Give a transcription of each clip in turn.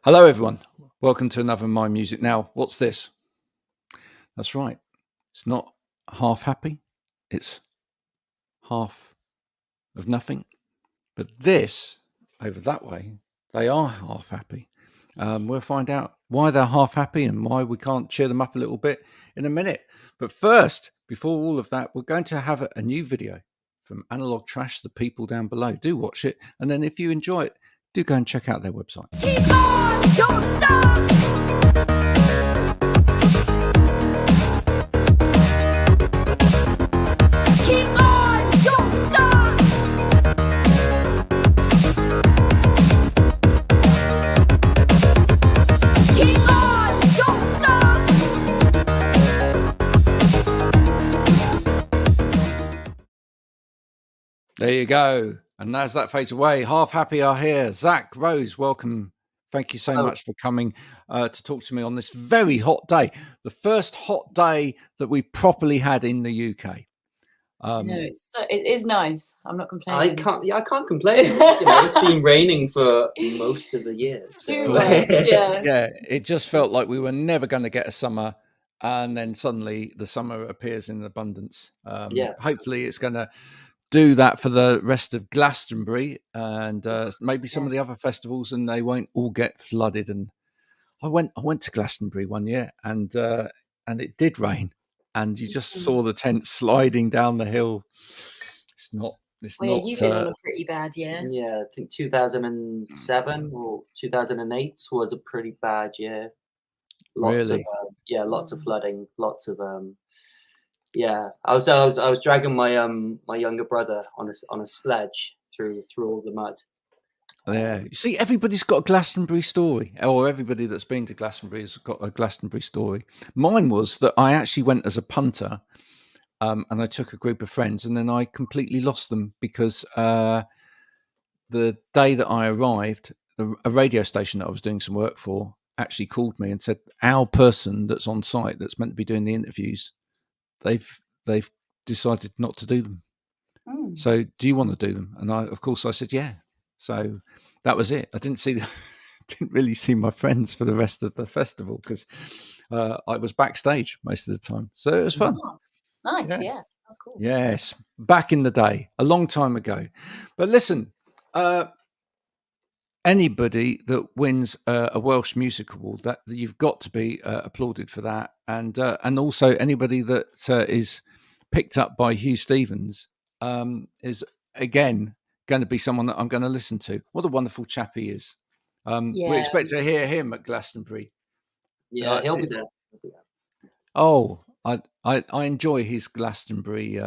Hello, everyone. Welcome to another My Music Now. What's this? That's right. It's not half happy. It's half of nothing. But this, over that way, they are half happy. We'll find out why they're half happy and why we can't cheer them up a little bit in a minute. But first, before all of that, we're going to have a new video from Analog Trash, the people down below. Do watch it. And then if you enjoy it, do go and check out their website. Keep on, don't stop. Keep on, don't stop. Keep on, don't stop. There you go. And as that fades away, Half Happy are here. Zach, Rose, welcome. Thank you so much for coming to talk to me on this very hot day. The first hot day that we properly had in the UK. No, it is nice. I'm not complaining. I can't complain. It's been raining for most of the year. So. Yeah, it just felt like we were never going to get a summer, and then suddenly the summer appears in abundance. Hopefully it's going to do that for the rest of Glastonbury and maybe some of the other festivals, and they won't all get flooded. And I went to Glastonbury one year, and it did rain, and you just saw the tent sliding down the hill. You've been on a pretty bad year. Yeah, I think 2007 or 2008 was a pretty bad year. Lots of flooding, lots of I was dragging my my younger brother on a sledge through all the mud. Yeah, you see, everybody's got a Glastonbury story, or everybody that's been to Glastonbury has got a Glastonbury story. Mine was that I actually went as a punter, and I took a group of friends, and then I completely lost them because the day that I arrived, a radio station that I was doing some work for actually called me and said, our person that's on site that's meant to be doing the interviews, they've decided not to do them. So do you want to do them? And of course I said yeah. So that was it. I didn't really see my friends for the rest of the festival because I was backstage most of the time. So it was fun. Oh, nice, yeah. That's cool. Yes, back in the day, a long time ago. But listen, anybody that wins a Welsh Music Award, that you've got to be applauded for that, and also anybody that is picked up by Huw Stephens is again going to be someone that I'm going to listen to. What a wonderful chap he is. We expect to hear him at Glastonbury. Yeah, he'll be there. Oh, I enjoy his Glastonbury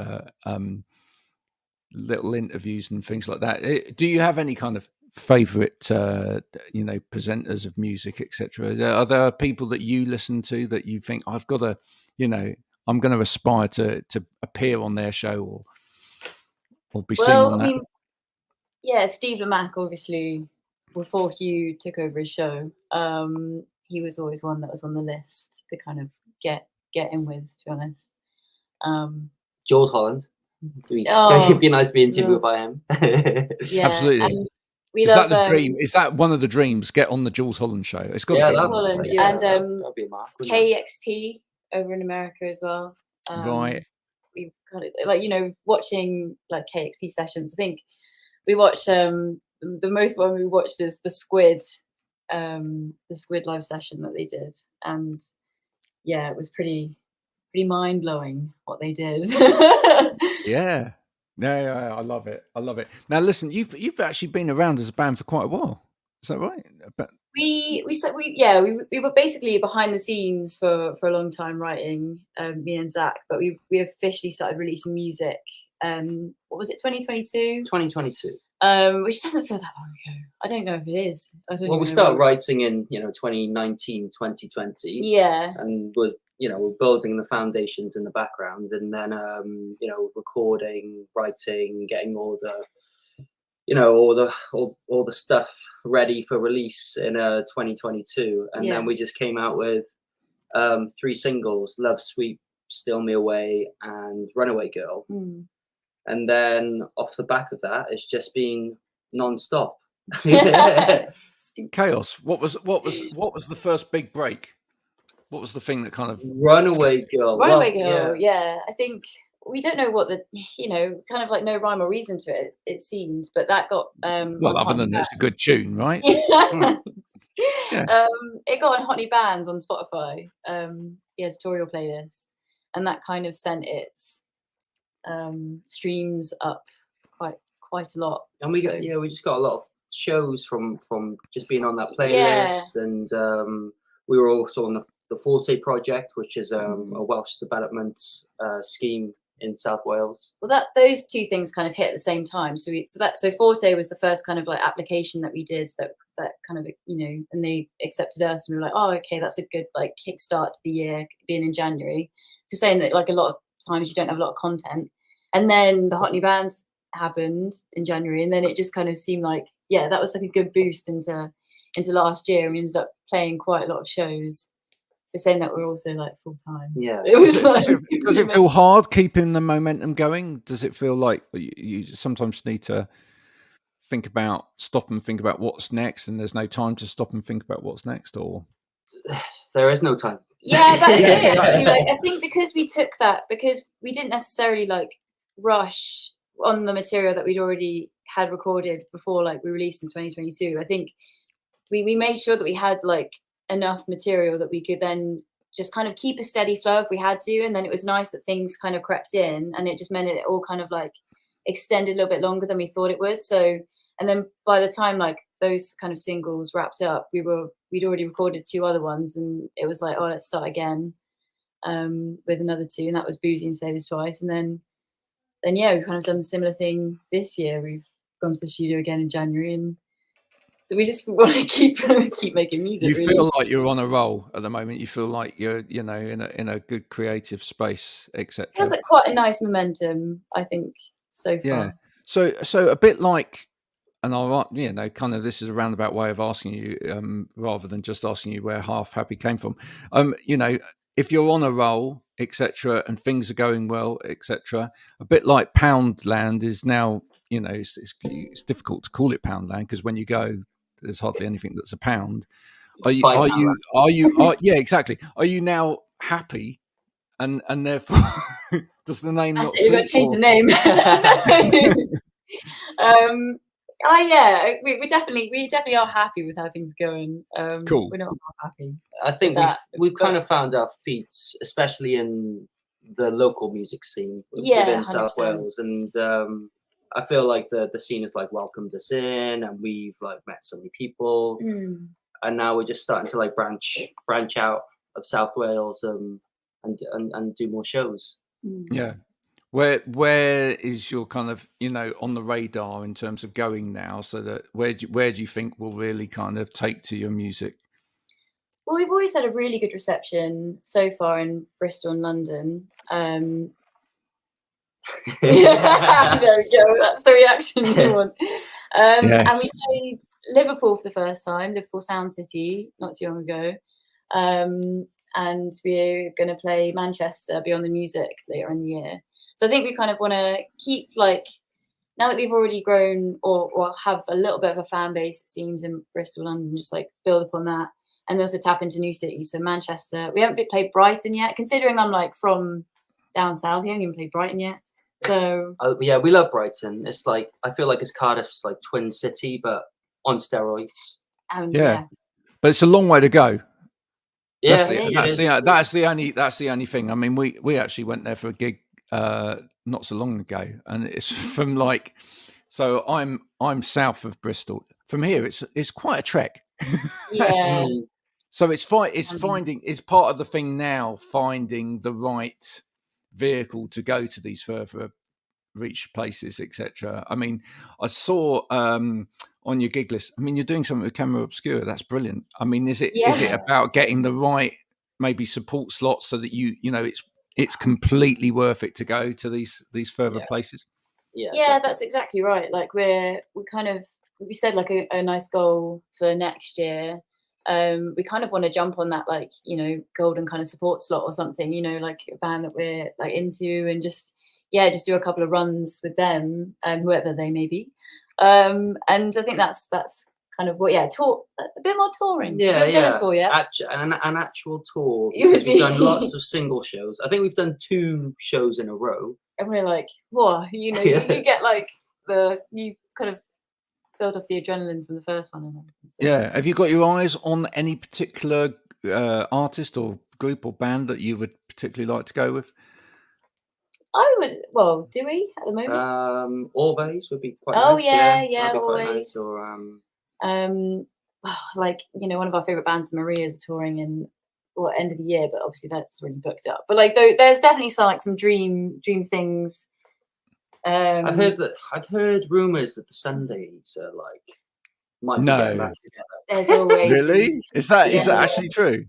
little interviews and things like that. Do you have any kind of favorite presenters of music, etc.? Are there people that you listen to that you think I've got to, I'm going to aspire to appear on their show or be seen on that? Steve Lamacq, obviously, before Huw took over his show, he was always one that was on the list to kind of get in with, to be honest. Jules Holland. It'd be nice to be interviewed by him. Absolutely. Is that the dream? Is that one of the dreams? Get on the Jules Holland show. It's got to be Holland and be a mark, KXP over in America as well. Right. We've got it, watching like KXP sessions. I think we watched the most one we watched is the Squid live session that they did, and it was pretty mind blowing what they did. Yeah, I love it. Now, listen, you've actually been around as a band for quite a while. Is that right? But we were basically behind the scenes for a long time writing, me and Zach, but we officially started releasing music. What was it? 2022. 2022. Which doesn't feel that long ago. I don't know if it is. We started writing in 2019, 2020. Yeah. And was we're building the foundations in the background, and then recording, writing, getting all the stuff ready for release in 2022, and then we just came out with 3 singles: Love Sweep, Steal Me Away, and Runaway Girl. And then off the back of that, it's just been non-stop. Chaos. What was the first big break? What was the thing that kind of Runaway Girl. Runaway Well, Girl, yeah. I think we don't know what the, kind of like no rhyme or reason to it, it seems, but that got well, on other Hot than New it's a good tune, right? Bands. Yeah. It got on Hot New Bands on Spotify, editorial playlist, and that kind of sent its streams up quite a lot. and we just got a lot of shows from just being on that playlist, and we were also on the Forte project, which is a Welsh development scheme in South Wales. Well, those two things kind of hit at the same time. So Forte was the first kind of like application that we did that kind of, and they accepted us, and we were like, oh, okay, that's a good like kickstart to the year, being in January. Just saying that like a lot of times you don't have a lot of content, and then the Hot New Bands happened in January, and then it just kind of seemed like that was like a good boost into last year. We ended up playing quite a lot of shows. We're saying that we're also like full time. Yeah. It was does it feel hard keeping the momentum going? Does it feel like you sometimes need to stop and think about what's next, and there's no time to stop and think about what's next, or there is no time? Yeah, that's it. Like, I think because we didn't necessarily like rush on the material that we'd already had recorded before, like we released in 2022. I think we made sure that we had like enough material that we could then just kind of keep a steady flow if we had to, and then it was nice that things kind of crept in, and it just meant it all kind of like extended a little bit longer than we thought it would. So, and then by the time like those kind of singles wrapped up, we'd already recorded 2 other ones, and it was like, oh, let's start again with another 2, and that was Boozy and Say This Twice. And then we've kind of done a similar thing this year. We've gone to the studio again in January, and so we just want to keep making music. You feel like you're on a roll at the moment. You feel like you're, in a good creative space, etc. Feels like quite a nice momentum, I think, so far. Yeah. So a bit like, and I'll, kind of, this is a roundabout way of asking you, rather than just asking you where Half Happy came from. If you're on a roll, etc., and things are going well, etc., a bit like Poundland is now, it's difficult to call it Poundland because when you go, there's hardly anything that's a pound. Yeah, exactly. Are you now happy, and therefore does the name not? You've got to change the name. We definitely are happy with how things are going. Cool. We're not happy. I think we've kind of found our feet, especially in the local music scene within 100%. South Wales, and I feel like the scene has like welcomed us in, and we've like met so many people, and now we're just starting to like branch out of South Wales and do more shows. Yeah. Where is your kind of, on the radar in terms of going now, so that where do you think will really kind of take to your music? Well, we've always had a really good reception so far in Bristol and London. There we go. That's the reaction you want. Yes. And we played Liverpool for the first time, Liverpool Sound City, not too long ago. And we're going to play Manchester Beyond the Music later in the year. So I think we kind of want to keep, like, now that we've already grown or have a little bit of a fan base, it seems, in Bristol, London, just like build upon that, and also tap into new cities. So Manchester, we haven't played Brighton yet, considering I'm like from down south. We haven't even played Brighton yet. So yeah, we love Brighton. It's like, I feel like it's Cardiff's like twin city, but on steroids. Yeah, but it's a long way to go. Yeah, that's the only thing. I mean, we actually went there for a gig not so long ago, and it's from like, so I'm south of Bristol. From here, it's quite a trek. Yeah. So it's part of the thing now, finding the right vehicle to go to these further reach places, etc. I mean, I saw on your gig list, I mean, you're doing something with Camera Obscura. That's brilliant. I mean, is it about getting the right maybe support slots so that it's completely worth it to go to these further places? Yeah, that's exactly right. Like we said like a nice goal for next year. We kind of want to jump on that, like, golden kind of support slot or something, like a band that we're like into, and just do a couple of runs with them, whoever they may be. And I think that's kind of tour a bit more touring. Yeah, You've done a tour yet? An actual tour, You would because we've done be- lots of single shows. I think we've done 2 shows in a row. And we're like, what? You know, you get like you kind of build off the adrenaline from the first one. And everything, so. Yeah. Have you got your eyes on any particular artist or group or band that you would particularly like to go with? I would. Well, do we at the moment? Always would be quite Oh nice. yeah, that'd be quite nice. always. Or Like one of our favorite bands, Maria's, are touring in end of the year, but obviously that's really booked up. But like, there's definitely some dream things. I've heard rumors that the Sundays are like might be getting back together. There's always Really? Is that actually true?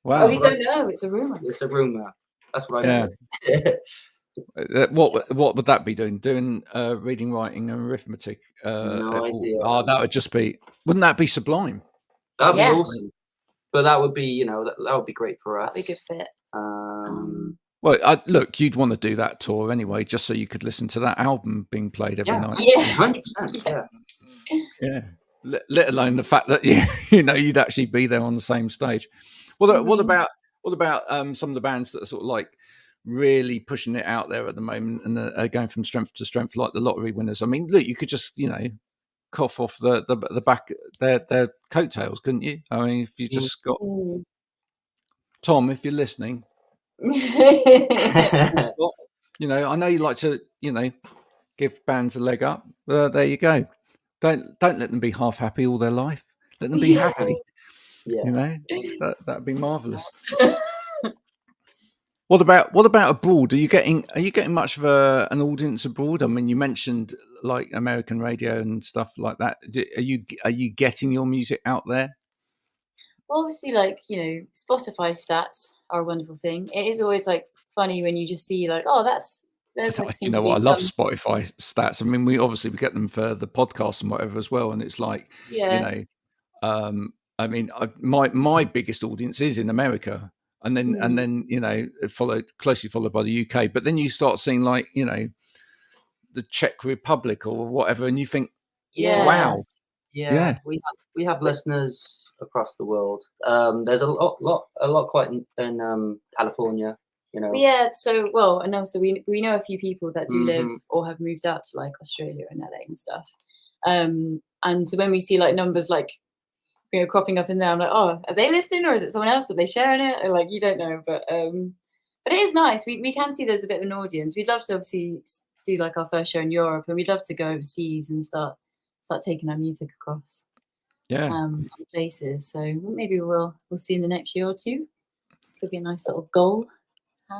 Wow. Oh, we don't know. It's a rumor. It's a rumor. That's what I Yeah. What would that be doing? Doing reading, writing, and arithmetic? No idea. Oh, that would just be. Wouldn't that be sublime? That'd be awesome. But that would be, that would be great for us. That'd be a good fit. Well, look, you'd want to do that tour anyway, just so you could listen to that album being played every night. Yeah, 100%. Yeah. Let alone the fact that you'd actually be there on the same stage. Well, what about some of the bands that are sort of like really pushing it out there at the moment and are going from strength to strength, like the Lottery Winners? I mean, look, you could just cough off the back their coattails, couldn't you? I mean, if you just got Tom, if you're listening, I know you like to give bands a leg up. There you go. Don't let them be half happy all their life. Let them be happy. Yeah. That'd be marvelous. What about abroad? Are you getting much of an audience abroad? I mean, you mentioned like American radio and stuff like that. Are you getting your music out there? Well, obviously, like Spotify stats are a wonderful thing. It is always like funny when you just see like, oh, there's like, I love Spotify stats. I mean, we get them for the podcast and whatever as well, and it's like I mean, my biggest audience is in America, and then closely followed by the UK. But then you start seeing like the Czech Republic or whatever, and you think, wow, we have listeners across the world. There's a lot quite in California. Yeah. So and also we know a few people that do live or have moved out to like Australia and LA and stuff. And so when we see like numbers like cropping up in there, I'm like, oh, are they listening or is it someone else that they sharing it? Or, like, you don't know, but it is nice. We can see there's a bit of an audience. We'd love to obviously do like our first show in Europe, and we'd love to go overseas and start taking our music across places. So maybe we'll see in the next year or two. Could be a nice little goal.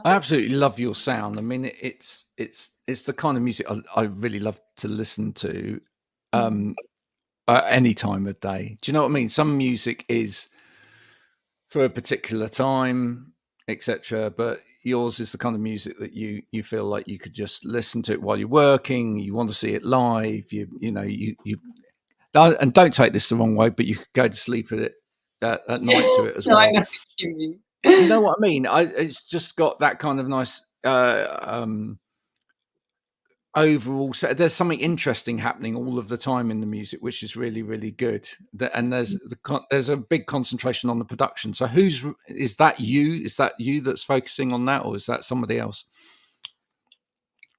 I absolutely love your sound. I mean, it's the kind of music I really love to listen to. Any time of day. Do you know what I mean? Some music is for a particular time, etc. But yours is the kind of music that you feel like you could just listen to it while you're working. You want to see it live. You and don't take this the wrong way, but you could go to sleep at it at night to it as well. I know what you mean. You know what I mean? It's just got that kind of nice overall set. There's something interesting happening all of the time in the music, which is really, really good. And there's a big concentration on the production. So is that you? Is that you that's focusing on that, or is that somebody else?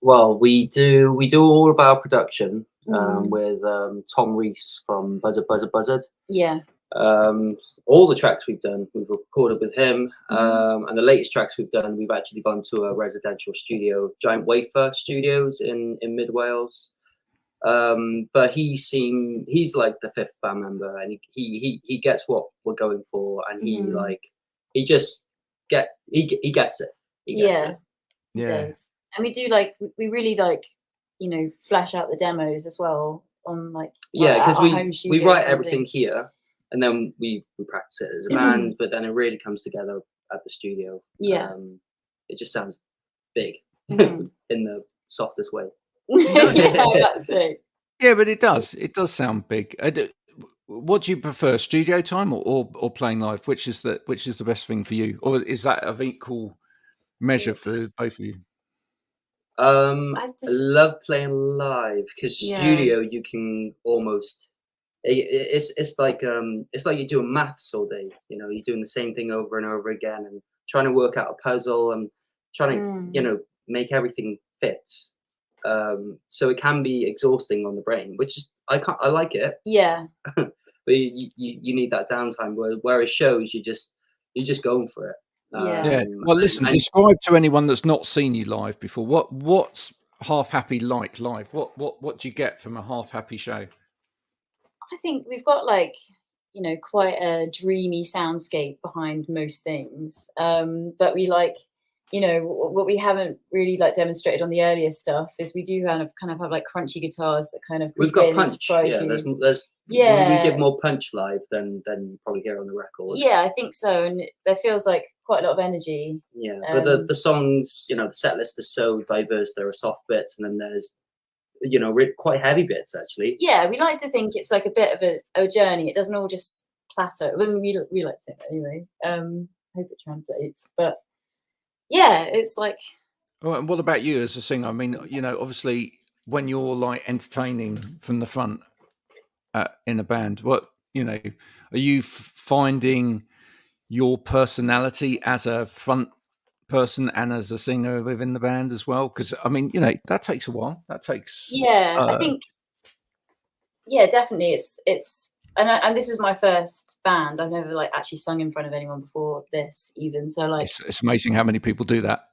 Well, we do all of our production with Tom Rees from Buzzard. Yeah. All the tracks we've done, we've recorded with him, and the latest tracks we've done, we've actually gone to a residential studio, Giant Wafer Studios in Mid Wales. But he's like the 5th band member, and he gets what we're going for, and he gets it. He gets it. He does. And we do we really flesh out the demos as well on because we write everything here. And then we practice it as a band, but then it really comes together at the studio. Yeah. It just sounds big in the softest way. That's it. Yeah, but it does. It does sound big. What do you prefer, studio time or playing live? Which is the best thing for you, or is that of equal measure for both of you? I love playing live because studio you can almost it's like you're doing maths all day. You know, you're doing the same thing over and over again, and trying to work out a puzzle and trying to make everything fit. So it can be exhausting on the brain, which is I like it. Yeah. But you need that downtime. Whereas shows, you're just going for it. Yeah. Well, listen. Describe to anyone that's not seen you live before. What's Half Happy like live? What do you get from a Half Happy show? I think we've got like, quite a dreamy soundscape behind most things. But we like, what we haven't really like demonstrated on the earlier stuff is we do kind of have like crunchy guitars that kind of we've got punch. We give more punch live than you probably hear on the record. Yeah, I think so, and there feels like quite a lot of energy. Yeah, but the songs, the set list is so diverse. There are soft bits, and then there's quite heavy bits actually. Yeah, we like to think it's like a bit of a journey. It doesn't all just plateau. Well, we like to think that anyway. Hope it translates, but yeah, it's like. Well, and what about you as a singer? I mean, obviously when you're like entertaining from the front in a band, what are you finding your personality as a front person and as a singer within the band as well? Because I mean, that takes a while. That takes. Yeah, I think. Yeah, definitely. It's and this was my first band. I've never like actually sung in front of anyone before this even. So like, it's amazing how many people do that.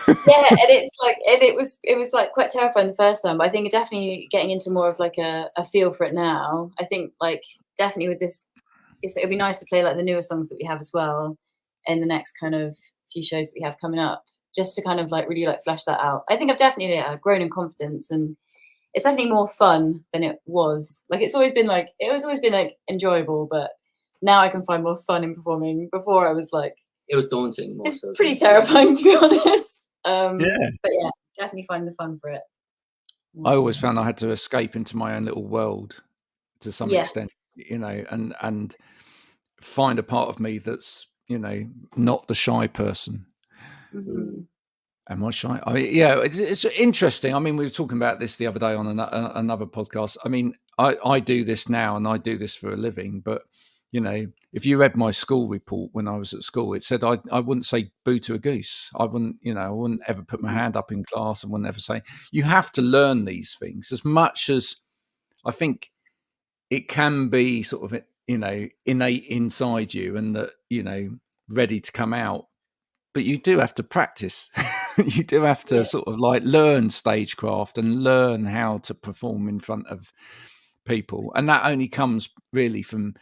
Yeah, and it's like, and it was like quite terrifying the first time, but I think definitely getting into more of like a feel for it now. I think like definitely with this, it'd be nice to play like the newer songs that we have as well in the next kind of few shows that we have coming up, just to kind of like really like flesh that out. I think I've definitely grown in confidence, and it's definitely more fun than it was. Like it was always been like enjoyable, but now I can find more fun in performing. Before I was like, it was daunting. It's pretty terrifying to be honest. But yeah, definitely find the fun for it. I always found I had to escape into my own little world to some extent, and find a part of me that's, not the shy person. Mm-hmm. Am I shy? I mean, yeah, it's interesting. I mean, we were talking about this the other day on another podcast. I mean, I do this now and I do this for a living, but if you read my school report when I was at school, it said I wouldn't say boo to a goose. I wouldn't ever put my hand up in class and wouldn't ever say. You have to learn these things as much as I think it can be sort of, innate inside you and that, ready to come out. But you do have to practice. You do have to sort of like learn stagecraft and learn how to perform in front of people. And that only comes really from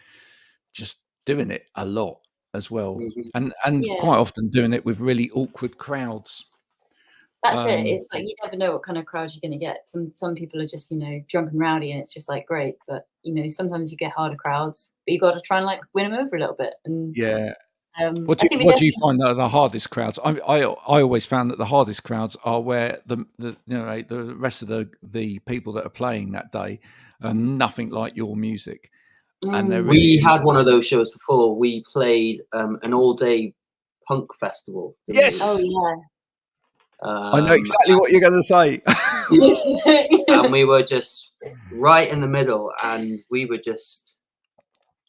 just doing it a lot as well. Mm-hmm. And quite often doing it with really awkward crowds. That's it. It's like you never know what kind of crowd you're going to get. Some people are just, drunk and rowdy and it's just like great. But, sometimes you get harder crowds, but you got to try and like win them over a little bit. And what do you find are the hardest crowds? I always found that the hardest crowds are where the rest of the people that are playing that day are nothing like your music. And we had one of those shows before. We played an all-day punk festival. Yes. Oh yeah. I know exactly what you're going to say. And we were just right in the middle, and we were just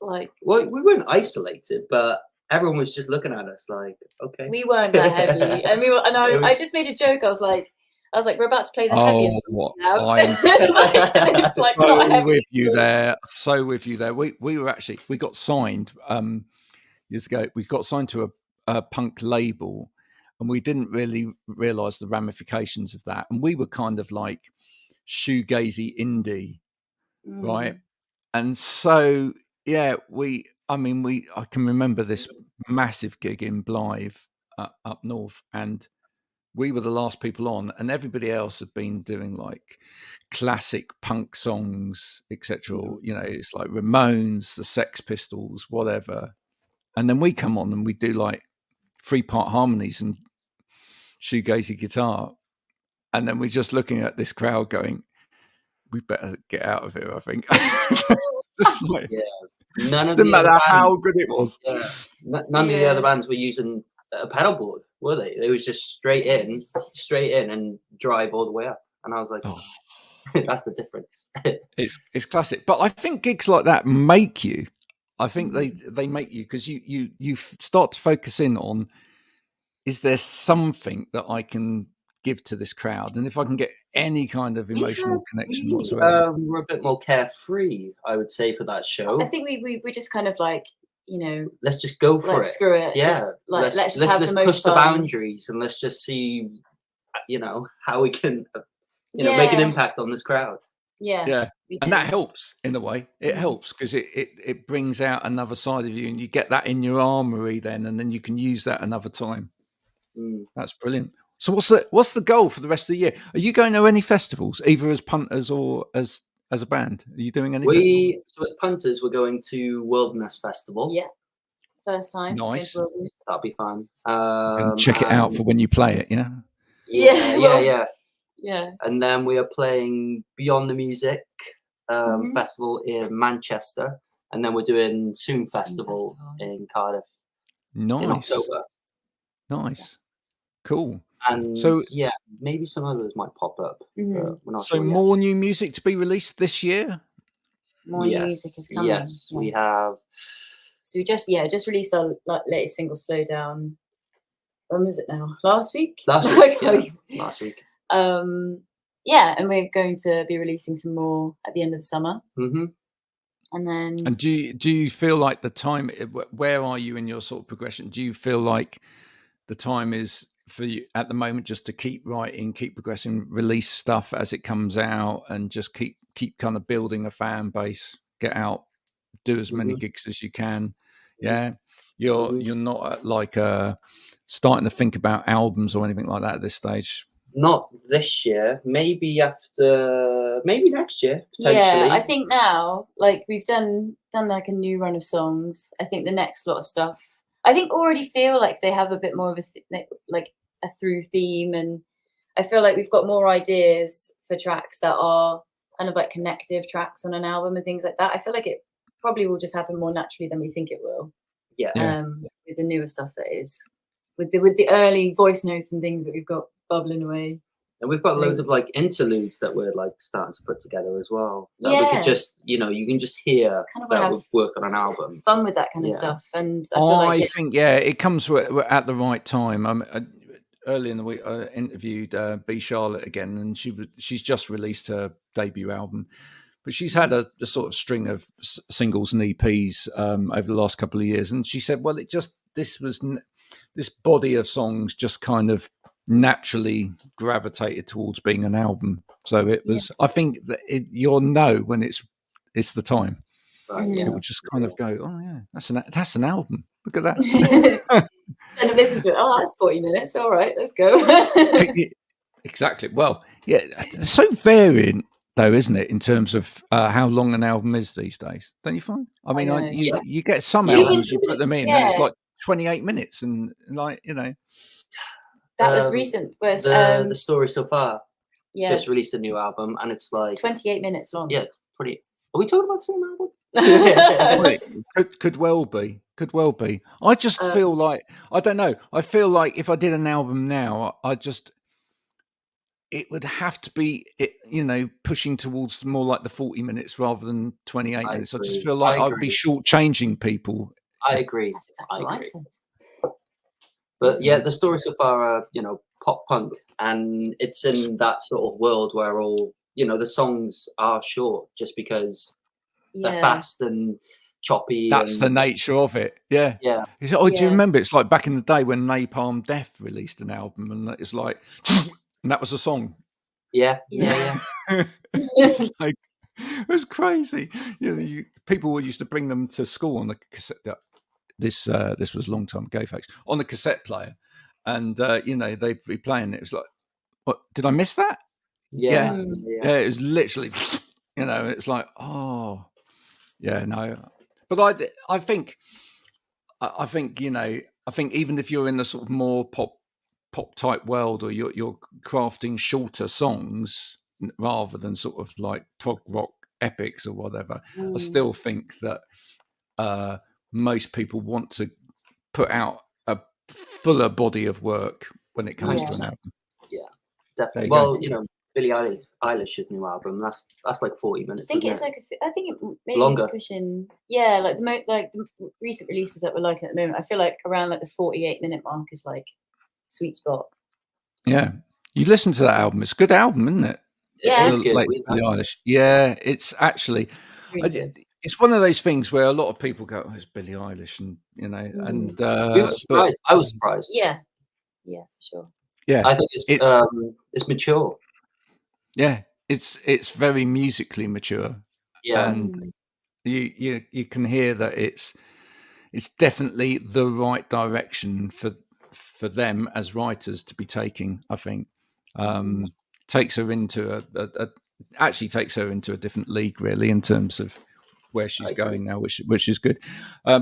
like, well, we weren't isolated, but everyone was just looking at us like, okay. We weren't that heavy, and we were. And I just made a joke. I was like, we're about to play the heaviest song now. It's like so with you there. So with you there. We got signed years ago. We got signed to a punk label, and we didn't really realize the ramifications of that. And we were kind of like shoegazy indie, right? And so I can remember this massive gig in Blythe up north, and we were the last people on, and everybody else had been doing like classic punk songs, etc. It's like Ramones, the Sex Pistols, whatever. And then we come on and we do like 3-part harmonies and shoegazy guitar. And then we're just looking at this crowd going, we better get out of here, I think. Just like, none of didn't the matter how good it was. Yeah. None of the other bands were using a pedal board, were they? It was just straight in and drive all the way up. And I was like, That's the difference. It's classic. But I think gigs like that make you. I think they make you, because you start to focus in on, is there something that I can give to this crowd, and if I can get any kind of emotional connection whatsoever. We're a bit more carefree, I would say, for that show. I think we just kind of like, you know, let's just go for it. Screw it. Yeah, let's let's have the most push the fun. boundaries, and let's just see, you know, how we can, you know, make an impact on this crowd. Yeah, and that helps in a way. It helps because it brings out another side of you, and you get that in your armory then, and then you can use that another time. That's brilliant. So what's the goal for the rest of the year? Are you going to any festivals, either as punters or as a band? Are you doing any festivals? So as punters, we're going to Wilderness Festival. Yeah, first time. Nice. That'll be fun. And check it out for when you play it. Yeah. And then we are playing Beyond the Music Festival in Manchester, and then we're doing Soon Festival in Cardiff. Nice. In October. Nice. Cool. And so maybe some others might pop up. We're not so sure more new music to be released this year? More new music is coming. Yes, we have. So we just released our latest single, Slow Down. When was it now? Last week? Last week. Last week. And we're going to be releasing some more at the end of the summer. And then. And do you feel like the time? Where are you in your sort of progression? Do you feel like the time is for you at the moment just to keep writing, keep progressing, release stuff as it comes out, and just keep kind of building a fan base, get out, do as many gigs as you can? Yeah, you're not like starting to think about albums or anything like that at this stage. Not this year. Maybe next year potentially. Yeah, I think now, like, we've done like a new run of songs. I think the next lot of stuff, I think, already feel like they have a bit more of a through theme, and I feel like we've got more ideas for tracks that are kind of like connective tracks on an album and things like that. I feel like it probably will just happen more naturally than we think it will. With the newer stuff that is, with the early voice notes and things that we've got bubbling away. And we've got loads of like interludes that we're like starting to put together as well. That we could just, you know, you can just hear kind of that would work on an album. Fun with that kind of stuff. And I think it comes at the right time. Early in the week, I interviewed B. Charlotte again, and she's just released her debut album, but she's had a sort of string of singles and EPs over the last couple of years, and she said, well, this body of songs just kind of naturally gravitated towards being an album. So it was. I think that you'll know when it's the time. Right, it will just kind of go, oh yeah, that's an album. Look at that. And I listen to it. Oh, that's 40 minutes. All right, let's go. Exactly. Well, yeah, it's so variant though, isn't it, in terms of how long an album is these days? Don't you find? I mean, you get some albums, you put them in, and it's like 28 minutes, and like, you know. That was recent. The Story So Far just released a new album, and it's like 28 minutes long. Yeah, pretty. Are we talking about the same album? Could well be. I just feel like, I don't know. I feel like if I did an album now, it would have to be, you know, pushing towards more like the 40 minutes rather than 28 minutes. I just feel like I'd be shortchanging people. I agree. That's exactly what I said. But yeah, The Story So Far are, you know, pop punk, and it's in that sort of world where all, you know, the songs are short just because they're fast and choppy. That's the nature of it. Yeah. Yeah. Do you remember? It's like back in the day when Napalm Death released an album, and it's like, and that was a song. Yeah. It's like, it was crazy. You know, people used to bring them to school on the cassette. This was a long time ago, folks. On the cassette player, and you know, they'd be playing it. It was like, what? Did I miss that? Yeah. It was literally, you know. It's like, oh, yeah, no. But I think, you know, I think even if you're in the sort of more pop type world, or you're crafting shorter songs rather than sort of like prog rock epics or whatever, I still think that most people want to put out a fuller body of work when it comes to an album. Yeah, definitely. Well, you know, Billie Eilish's new album. That's like 40 minutes. I think it's isn't like I think it maybe Longer. pushing. Yeah, like the recent releases that we're liking at the moment. I feel like around like the 48-minute mark is like sweet spot. Yeah, you listen to that album. It's a good album, isn't it? Yeah. It is The good. latest Billie Eilish. Yeah, it's actually. Really good. It's one of those things where a lot of people go, "Oh, it's Billie Eilish," and you know, and We were surprised. I was surprised. Yeah, for sure. yeah, I think it's mature. yeah, it's very musically mature, Yeah. and you can hear that it's definitely the right direction for them as writers to be taking. I think takes her into actually takes her into a different league, really, in terms of where she's going now, which is good.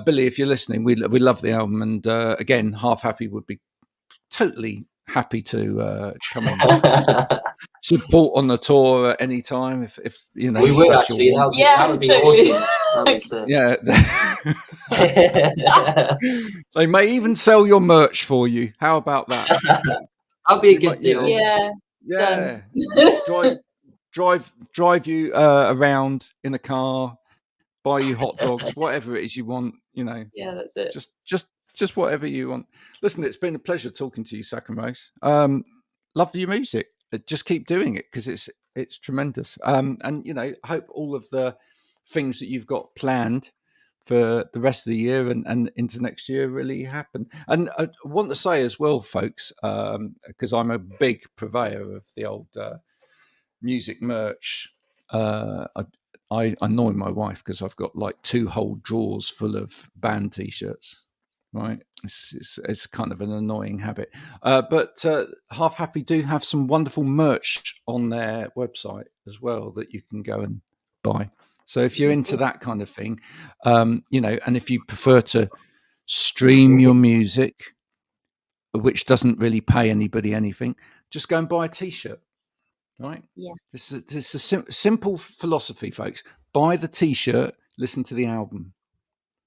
Billy, if you're listening, we love the album, and again, Half Happy would be totally happy to come and support on the tour at any time. If you know, We would if actually. you want. That would be totally. awesome. Yeah. They may even sell your merch for you. How about that? That'd be a good deal. Yeah. Drive you around in a car, buy you hot dogs, whatever it is you want, you know. Yeah, that's it. Just whatever you want. Listen, it's been a pleasure talking to you, Sacramose. Love your music. Just keep doing it because it's tremendous. And you know, hope all of the things that you've got planned for the rest of the year and into next year really happen. And I want to say as well, folks, because I'm a big purveyor of the old music merch. I annoy my wife because I've got like 2 whole drawers full of band t-shirts. Right, it's kind of an annoying habit, but Half Happy do have some wonderful merch on their website as well that you can go and buy. So if you're into that kind of thing, you know, and if you prefer to stream your music, which doesn't really pay anybody anything, just go and buy a t-shirt. Right? Yeah. This is a simple philosophy, folks. Buy the t-shirt, listen to the album.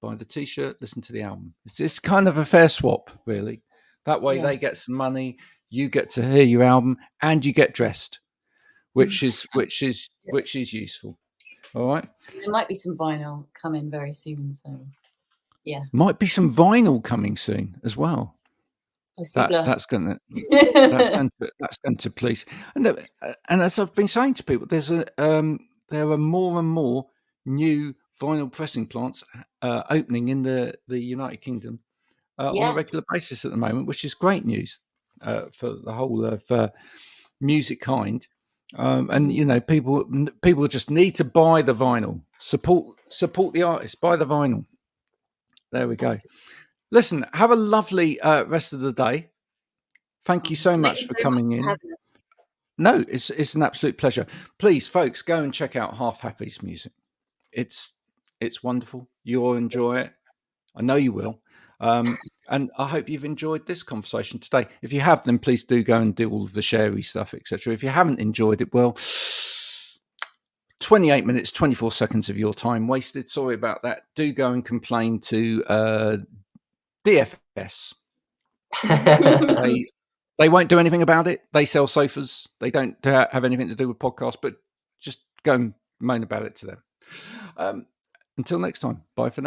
Buy the t-shirt, listen to the album. It's kind of a fair swap, really. That way they get some money, you get to hear your album, and you get dressed, which is useful. All right. There might be some vinyl coming very soon, so yeah. Might be some vinyl coming soon as well. That's going to please. And as I've been saying to people, there are more and more new vinyl pressing plants opening in the United Kingdom on a regular basis at the moment, which is great news for the whole of music kind. And you know, people just need to buy the vinyl. Support the artist. Buy the vinyl. There we go. Listen, have a lovely rest of the day. Thank you so much for coming in. No, it's an absolute pleasure. Please, folks, go and check out Half Happy's music. It's wonderful. You'll enjoy it. I know you will. And I hope you've enjoyed this conversation today. If you have, then please do go and do all of the sharey stuff, etc. If you haven't enjoyed it, well, 28 minutes, 24 seconds of your time wasted. Sorry about that. Do go and complain to DFS. They won't do anything about it. They sell sofas. They don't have anything to do with podcasts, but just go and moan about it to them. Until next time, bye for now.